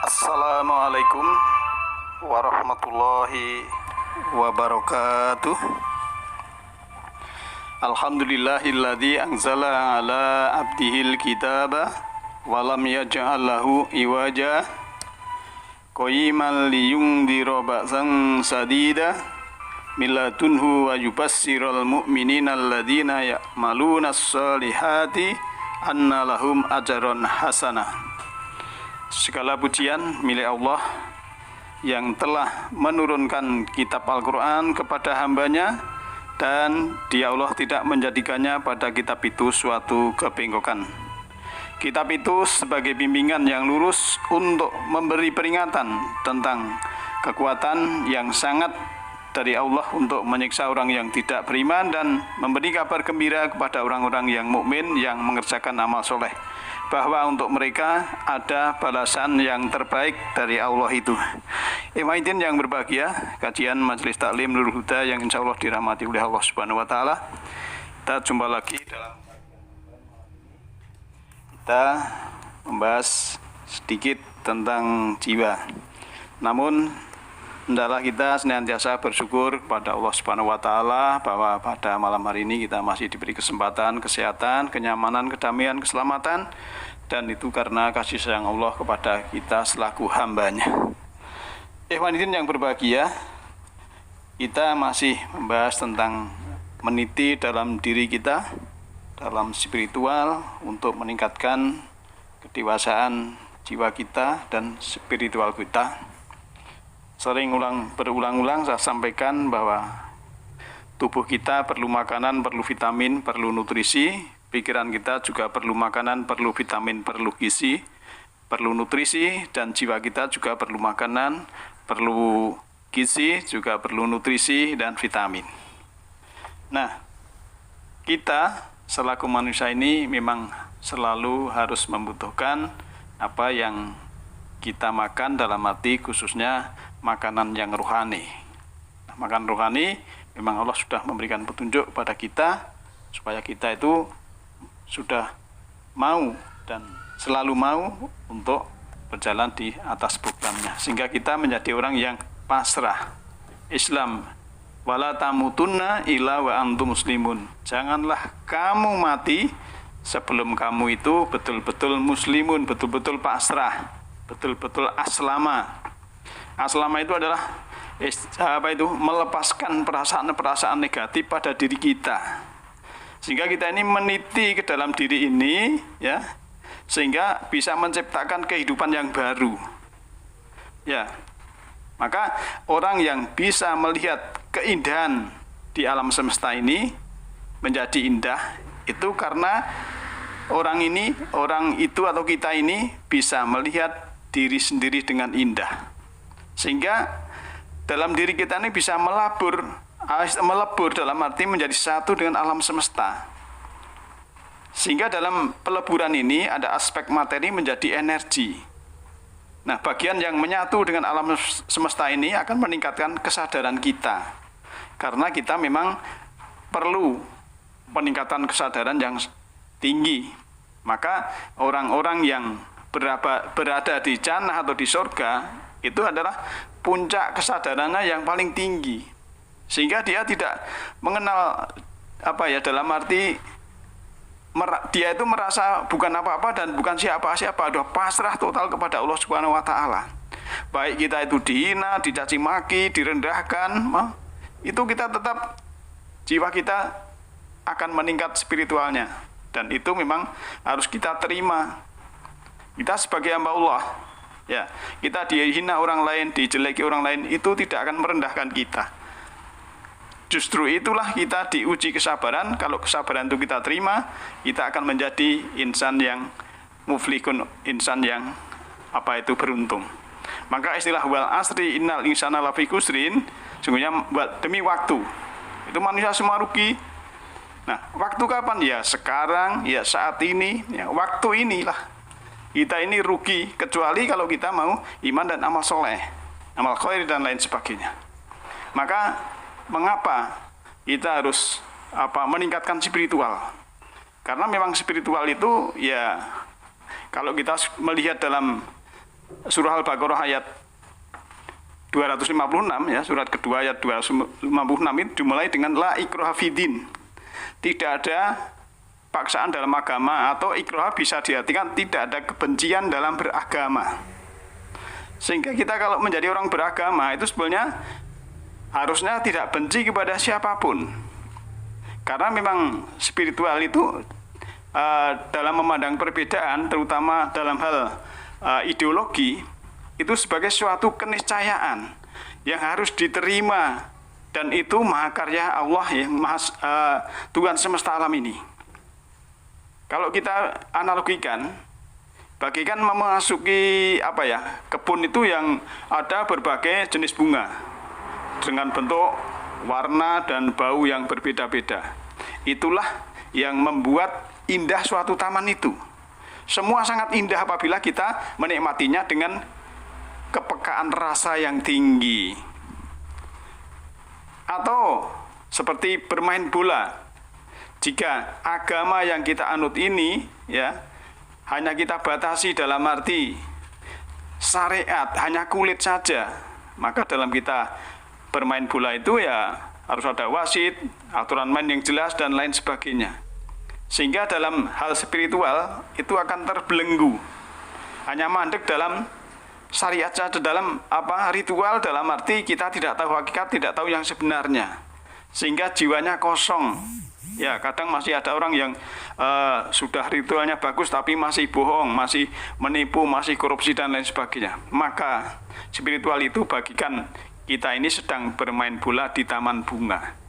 Assalamualaikum warahmatullahi wabarakatuh. Alhamdulillahilladzi anzala ala abdihil kitaba walam yaj'al lahu iwaja qayyiman liyundhira ba'san sadida min ladunhu wa yubassiral mu'minina alladzina ya'maluna sholihati anna lahum ajran hasanah. Segala pujian milik Allah yang telah menurunkan kitab Al-Quran kepada hambanya, dan Dia Allah tidak menjadikannya pada kitab itu suatu kebengkokan. Kitab itu sebagai bimbingan yang lurus untuk memberi peringatan tentang kekuatan yang sangat dari Allah untuk menyiksa orang yang tidak beriman dan memberi kabar gembira kepada orang-orang yang mukmin yang mengerjakan amal soleh, bahwa untuk mereka ada balasan yang terbaik dari Allah itu. Ikhwatin yang berbahagia, kajian Majelis Taklim Nurul Huda yang insya Allah dirahmati oleh Allah Subhanahu wa Ta'ala. Kita jumpa lagi dalam kita membahas sedikit tentang jiwa. Namun hendaklah kita senantiasa bersyukur kepada Allah Subhanahu wa Ta'ala bahwa pada malam hari ini kita masih diberi kesempatan, kesehatan, kenyamanan, kedamaian, keselamatan, dan itu karena kasih sayang Allah kepada kita selaku hambanya. Ikhwanin yang berbahagia, kita masih membahas tentang meniti dalam diri kita, dalam spiritual, untuk meningkatkan kedewasaan jiwa kita dan spiritual kita. Sering berulang-ulang saya sampaikan bahwa tubuh kita perlu makanan, perlu vitamin, perlu nutrisi. Pikiran kita juga perlu makanan, perlu vitamin, perlu gizi, perlu nutrisi. Dan jiwa kita juga perlu makanan, perlu gizi, juga perlu nutrisi dan vitamin. Nah, kita selaku manusia ini memang selalu harus membutuhkan apa yang kita makan, dalam arti khususnya makanan yang rohani. Nah, makan rohani memang Allah sudah memberikan petunjuk kepada kita supaya kita itu sudah mau dan selalu mau untuk berjalan di atas programnya, sehingga kita menjadi orang yang pasrah. Islam, wala tamutunna illa wa antum muslimun. Janganlah kamu mati sebelum kamu itu betul-betul muslimun, betul-betul pasrah, betul-betul aslama. Aslama itu adalah melepaskan perasaan-perasaan negatif pada diri kita, sehingga kita ini meniti ke dalam diri ini, ya, sehingga bisa menciptakan kehidupan yang baru. Ya, maka orang yang bisa melihat keindahan di alam semesta ini menjadi indah itu karena orang itu atau kita ini bisa melihat diri sendiri dengan indah, sehingga dalam diri kita ini bisa melebur dalam arti menjadi satu dengan alam semesta. Sehingga dalam peleburan ini ada aspek materi menjadi energi. Nah, bagian yang menyatu dengan alam semesta ini akan meningkatkan kesadaran kita, karena kita memang perlu peningkatan kesadaran yang tinggi. Maka orang-orang yang berada di jannah atau di surga itu adalah puncak kesadarannya yang paling tinggi, sehingga dia tidak mengenal dalam arti dia itu merasa bukan apa-apa dan bukan siapa-siapa, sudah pasrah total kepada Allah Subhanahu wa Ta'ala. Baik kita itu dihina, dicaci maki, direndahkan, itu kita tetap, jiwa kita akan meningkat spiritualnya, dan itu memang harus kita terima. Kita sebagai hamba Allah, ya, kita dihina orang lain, dijeleki orang lain, itu tidak akan merendahkan kita. Justru itulah kita diuji kesabaran. Kalau kesabaran itu kita terima, kita akan menjadi insan yang muflihun, insan yang beruntung. Maka istilah wal asri innal insana lafi khusrin, sungguhnya demi waktu itu manusia semua rugi. Nah, waktu kapan? Ya sekarang, ya saat ini, ya waktu inilah kita ini rugi, kecuali kalau kita mau iman dan amal soleh, amal khair dan lain sebagainya. Maka mengapa kita harus meningkatkan spiritual? Karena memang spiritual itu, ya, kalau kita melihat dalam surah Al-Baqarah ayat 256 ya, surat kedua ayat 256 itu dimulai dengan la ikraha fiddin. Tidak ada paksaan dalam agama, atau ikrah bisa diartikan tidak ada kebencian dalam beragama. Sehingga kita kalau menjadi orang beragama itu sebenarnya harusnya tidak benci kepada siapapun. Karena memang spiritual itu dalam memandang perbedaan, terutama dalam hal ideologi, itu sebagai suatu keniscayaan yang harus diterima, dan itu mahakarya Allah yang Tuhan semesta alam ini. Kalau kita analogikan, bagikan memasuki kebun itu yang ada berbagai jenis bunga dengan bentuk, warna, dan bau yang berbeda-beda. Itulah yang membuat indah suatu taman itu. Semua sangat indah apabila kita menikmatinya dengan kepekaan rasa yang tinggi. Atau seperti bermain bola. Jika agama yang kita anut ini ya hanya kita batasi dalam arti syariat, hanya kulit saja, maka dalam kita bermain bola itu ya harus ada wasit, aturan main yang jelas, dan lain sebagainya. Sehingga dalam hal spiritual itu akan terbelenggu, hanya mandek dalam syariat saja, dalam ritual, dalam arti kita tidak tahu hakikat, tidak tahu yang sebenarnya, sehingga jiwanya kosong. Ya, kadang masih ada orang yang sudah ritualnya bagus tapi masih bohong, masih menipu, masih korupsi, dan lain sebagainya. Maka spiritual itu bagikan kita ini sedang bermain bola di taman bunga.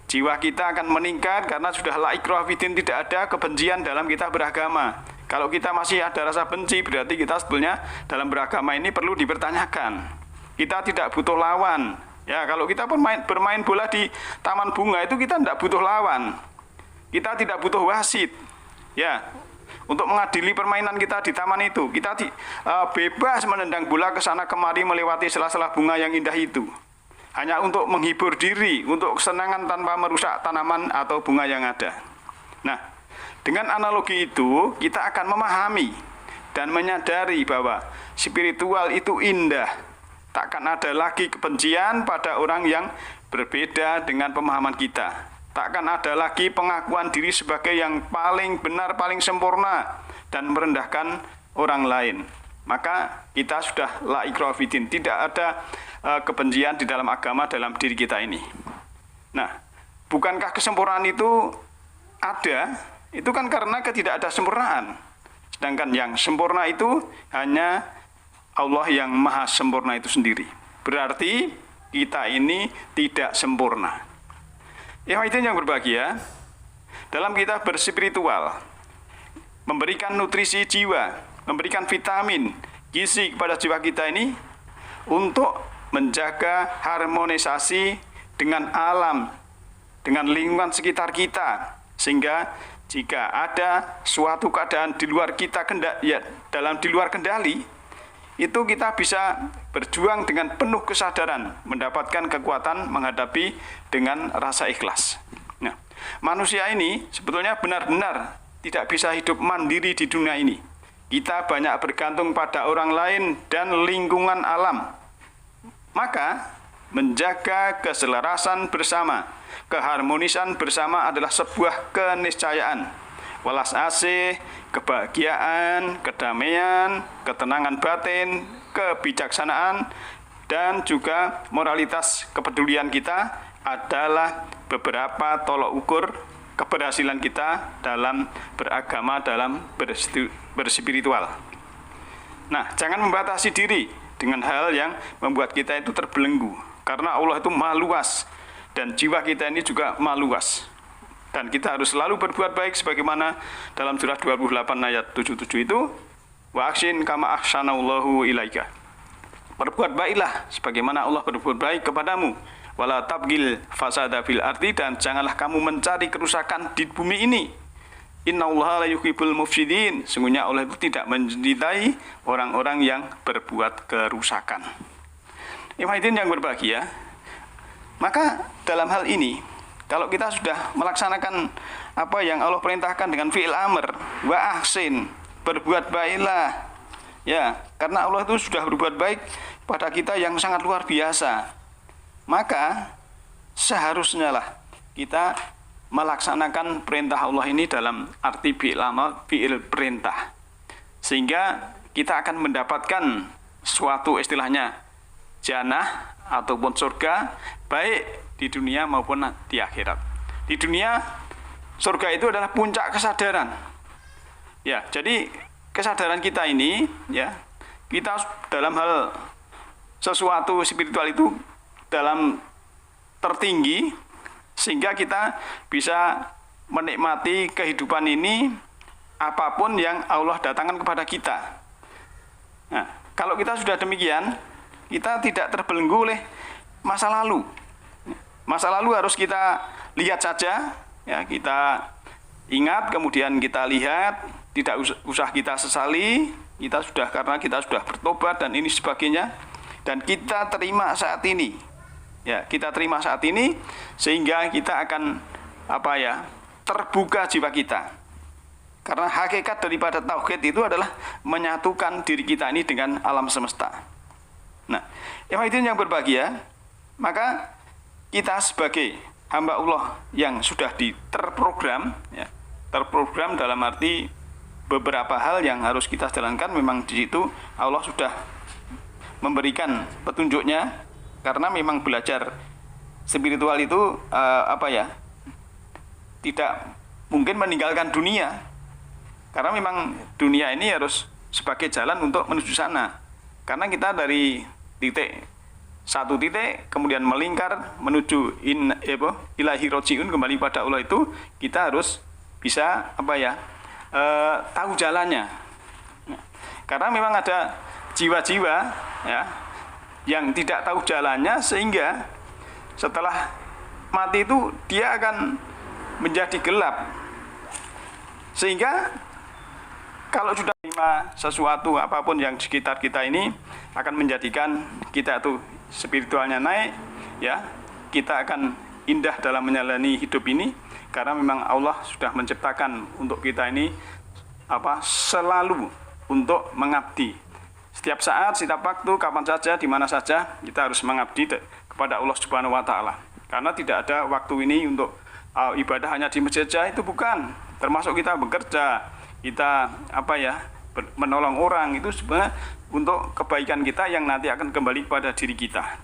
Jiwa kita akan meningkat karena sudah la ikraha fiddin, tidak ada kebencian dalam kita beragama. Kalau kita masih ada rasa benci, berarti kita sebetulnya dalam beragama ini perlu dipertanyakan. Kita tidak butuh lawan. Ya, kalau kita bermain bola di taman bunga itu kita tidak butuh lawan. Kita tidak butuh wasit. Ya, untuk mengadili permainan kita di taman itu, kita bebas menendang bola ke sana kemari melewati sela-sela bunga yang indah itu. Hanya untuk menghibur diri, untuk kesenangan tanpa merusak tanaman atau bunga yang ada. Nah, dengan analogi itu kita akan memahami dan menyadari bahwa spiritual itu indah. Takkan ada lagi kebencian pada orang yang berbeda dengan pemahaman kita. Takkan ada lagi pengakuan diri sebagai yang paling benar, paling sempurna, dan merendahkan orang lain. Maka kita sudah la ikraha fiddin, tidak ada kebencian di dalam agama dalam diri kita ini. Nah, bukankah kesempurnaan itu ada? Itu kan karena ketidaksempurnaan. Sedangkan yang sempurna itu hanya Allah yang maha sempurna itu sendiri. Berarti kita ini tidak sempurna. Ya, itu yang berbahagia. Dalam kita berspiritual, memberikan nutrisi jiwa, memberikan vitamin, gizi kepada jiwa kita ini untuk menjaga harmonisasi dengan alam, dengan lingkungan sekitar kita, sehingga jika ada suatu keadaan di luar kita di luar kendali, itu kita bisa berjuang dengan penuh kesadaran, mendapatkan kekuatan menghadapi dengan rasa ikhlas. Nah, manusia ini sebetulnya benar-benar tidak bisa hidup mandiri di dunia ini. Kita banyak bergantung pada orang lain dan lingkungan alam. Maka menjaga keselarasan bersama, keharmonisan bersama adalah sebuah keniscayaan. Welas asih, kebahagiaan, kedamaian, ketenangan batin, kebijaksanaan, dan juga moralitas kepedulian kita adalah beberapa tolok ukur keberhasilan kita dalam beragama, dalam berspiritual. Nah, jangan membatasi diri dengan hal yang membuat kita itu terbelenggu, karena Allah itu maha luas dan jiwa kita ini juga maha luas, dan kita harus selalu berbuat baik sebagaimana dalam surah 28 ayat 77 itu, wa ahsin kama ahsanallahu ilaika. Berbuat baiklah sebagaimana Allah berbuat baik kepadamu, wala tabgil fasada fil ardi, dan janganlah kamu mencari kerusakan di bumi ini. Innallaha la yuhibbul mufsidin, sungguhnya Allah itu tidak mencintai orang-orang yang berbuat kerusakan. Ikhwatin yang berbahagia, maka dalam hal ini kalau kita sudah melaksanakan apa yang Allah perintahkan dengan fi'il amr, wa ahsin, berbuat baiklah, Ya, karena Allah itu sudah berbuat baik pada kita yang sangat luar biasa. Maka seharusnya lah kita melaksanakan perintah Allah ini dalam arti fi'il amal, fi'il perintah. Sehingga kita akan mendapatkan suatu istilahnya jannah ataupun surga baik di dunia maupun di akhirat. Di dunia surga itu adalah puncak kesadaran. Ya, jadi kesadaran kita ini, ya, kita dalam hal sesuatu spiritual itu dalam tertinggi, sehingga kita bisa menikmati kehidupan ini apapun yang Allah datangkan kepada kita. Nah, kalau kita sudah demikian, kita tidak terbelenggu oleh masa lalu. Masa lalu harus kita lihat saja, ya, kita ingat, kemudian kita lihat, tidak usah kita sesali, karena kita sudah bertobat dan ini sebagainya, dan kita terima saat ini. Ya, kita terima saat ini sehingga kita akan terbuka jiwa kita. Karena hakikat daripada tauhid itu adalah menyatukan diri kita ini dengan alam semesta. Nah, itu yang berbahagia, maka kita sebagai hamba Allah yang sudah terprogram, ya, terprogram dalam arti beberapa hal yang harus kita jalankan, memang di situ Allah sudah memberikan petunjuknya, karena memang belajar spiritual itu tidak mungkin meninggalkan dunia, karena memang dunia ini harus sebagai jalan untuk menuju sana. Karena kita dari satu titik kemudian melingkar menuju ilahi rojiun, kembali pada Allah, itu kita harus bisa tahu jalannya. Karena memang ada jiwa-jiwa, ya, yang tidak tahu jalannya, sehingga setelah mati itu dia akan menjadi gelap. Sehingga kalau sudah terima sesuatu apapun yang di sekitar kita ini akan menjadikan kita itu spiritualnya naik, ya, kita akan indah dalam menjalani hidup ini, karena memang Allah sudah menciptakan untuk kita ini selalu untuk mengabdi. Setiap saat, setiap waktu, kapan saja, di mana saja kita harus mengabdi kepada Allah Subhanahu wa taala. Karena tidak ada waktu ini untuk ibadah hanya di masjid saja, itu bukan. Termasuk kita bekerja, kita menolong orang, itu sebenarnya untuk kebaikan kita yang nanti akan kembali kepada diri kita.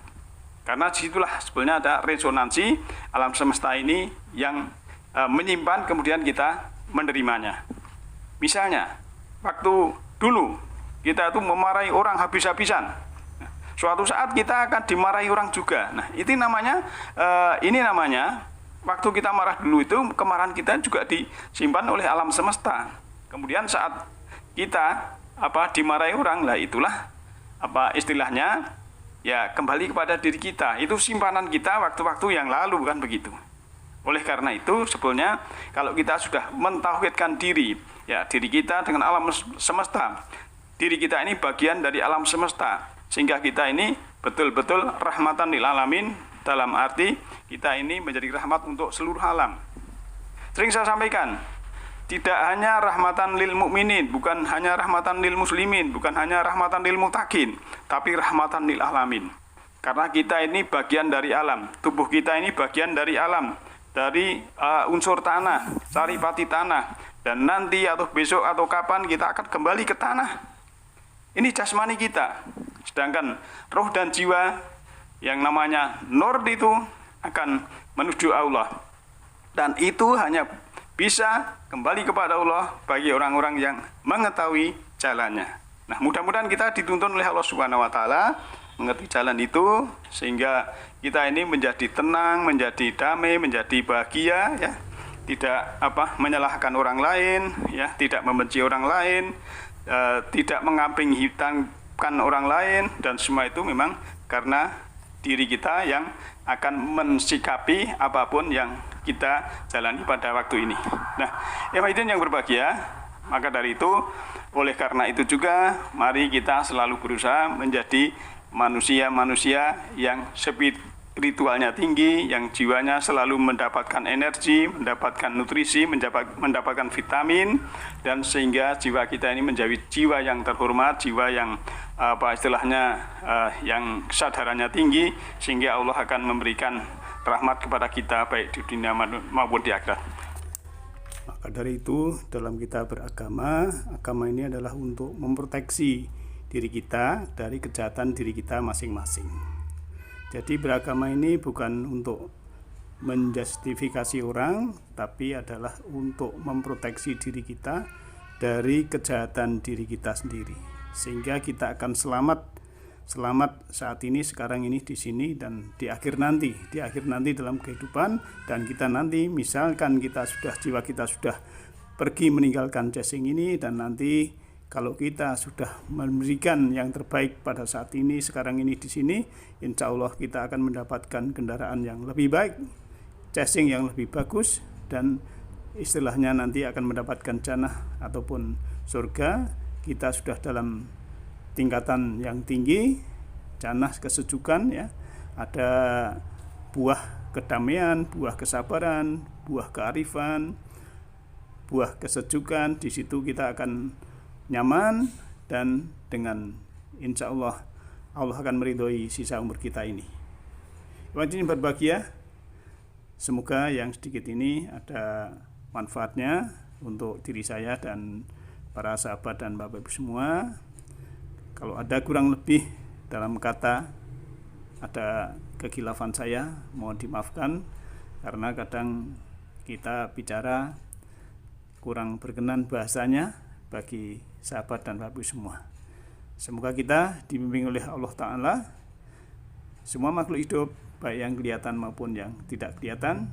Karena disitulah sebenarnya ada resonansi alam semesta ini yang menyimpan, kemudian kita menerimanya. Misalnya, waktu dulu kita itu memarahi orang habis-habisan, suatu saat kita akan dimarahi orang juga. Nah, ini namanya waktu kita marah dulu itu, kemarahan kita juga disimpan oleh alam semesta. Kemudian saat kita dimarahi orang, lah itulah istilahnya, ya, kembali kepada diri kita. Itu simpanan kita waktu-waktu yang lalu, kan begitu. Oleh karena itu sebetulnya kalau kita sudah mentauhidkan diri, ya, diri kita dengan alam semesta, diri kita ini bagian dari alam semesta, sehingga kita ini betul-betul rahmatan lil alamin, dalam arti kita ini menjadi rahmat untuk seluruh alam. Sering saya sampaikan, tidak hanya rahmatan lil mukminin, bukan hanya rahmatan lil muslimin, bukan hanya rahmatan lil muttaqin, tapi rahmatan lil alamin. Karena kita ini bagian dari alam, tubuh kita ini bagian dari alam, dari unsur tanah, saripati tanah, dan nanti atau besok atau kapan kita akan kembali ke tanah. Ini jasmani kita. Sedangkan roh dan jiwa yang namanya nur itu akan menuju Allah. Dan itu hanya bisa kembali kepada Allah bagi orang-orang yang mengetahui jalannya. Nah, mudah-mudahan kita dituntun oleh Allah Subhanahu wa taala mengerti jalan itu, sehingga kita ini menjadi tenang, menjadi damai, menjadi bahagia, ya. Tidak menyalahkan orang lain, ya, tidak membenci orang lain, tidak mengambing hitamkan orang lain, dan semua itu memang karena diri kita yang akan mensikapi apapun yang kita jalani pada waktu ini. Nah, yang berbahagia, maka dari itu, oleh karena itu juga, mari kita selalu berusaha menjadi manusia-manusia yang ritualnya tinggi, yang jiwanya selalu mendapatkan energi, mendapatkan nutrisi, mendapatkan vitamin, dan sehingga jiwa kita ini menjadi jiwa yang terhormat, jiwa yang yang kesadarannya tinggi, sehingga Allah akan memberikan rahmat kepada kita baik di dunia maupun di akhirat. Maka dari itu, dalam kita beragama, agama ini adalah untuk memproteksi diri kita dari kejahatan diri kita masing-masing. Jadi beragama ini bukan untuk menjustifikasi orang, tapi adalah untuk memproteksi diri kita dari kejahatan diri kita sendiri, sehingga kita akan selamat saat ini, sekarang ini, di sini, dan di akhir nanti dalam kehidupan. Dan kita nanti, misalkan jiwa kita sudah pergi meninggalkan casing ini, dan nanti kalau kita sudah memberikan yang terbaik pada saat ini, sekarang ini, di sini, insya Allah kita akan mendapatkan kendaraan yang lebih baik, casing yang lebih bagus, dan istilahnya nanti akan mendapatkan jannah ataupun surga. Kita sudah dalam tingkatan yang tinggi, jannah kesejukan, ya, ada buah kedamaian, buah kesabaran, buah kearifan, buah kesejukan. Di situ kita akan nyaman, dan dengan insya Allah akan meridhoi sisa umur kita ini. Yang berbahagia, semoga yang sedikit ini ada manfaatnya untuk diri saya dan para sahabat dan Bapak Ibu semua. Kalau ada kurang lebih dalam kata, ada kekhilafan saya, mohon dimaafkan, karena kadang kita bicara kurang berkenan bahasanya bagi sahabat dan Bapak Ibu semua. Semoga kita dibimbing oleh Allah Ta'ala, semua makhluk hidup, baik yang kelihatan maupun yang tidak kelihatan,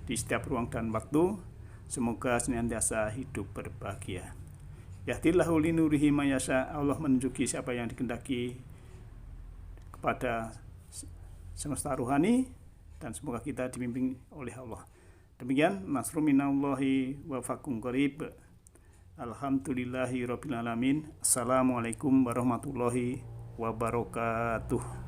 di setiap ruang dan waktu, semoga senantiasa hidup berbahagia. Yahdillahu linurihi mayasya, Allah menunjuki siapa yang dikehendaki kepada semesta rohani, dan semoga kita dibimbing oleh Allah. Demikian, nasrun minallahi wa fakum qarib. Alhamdulillahi rabbil alamin. Assalamualaikum warahmatullahi wabarakatuh.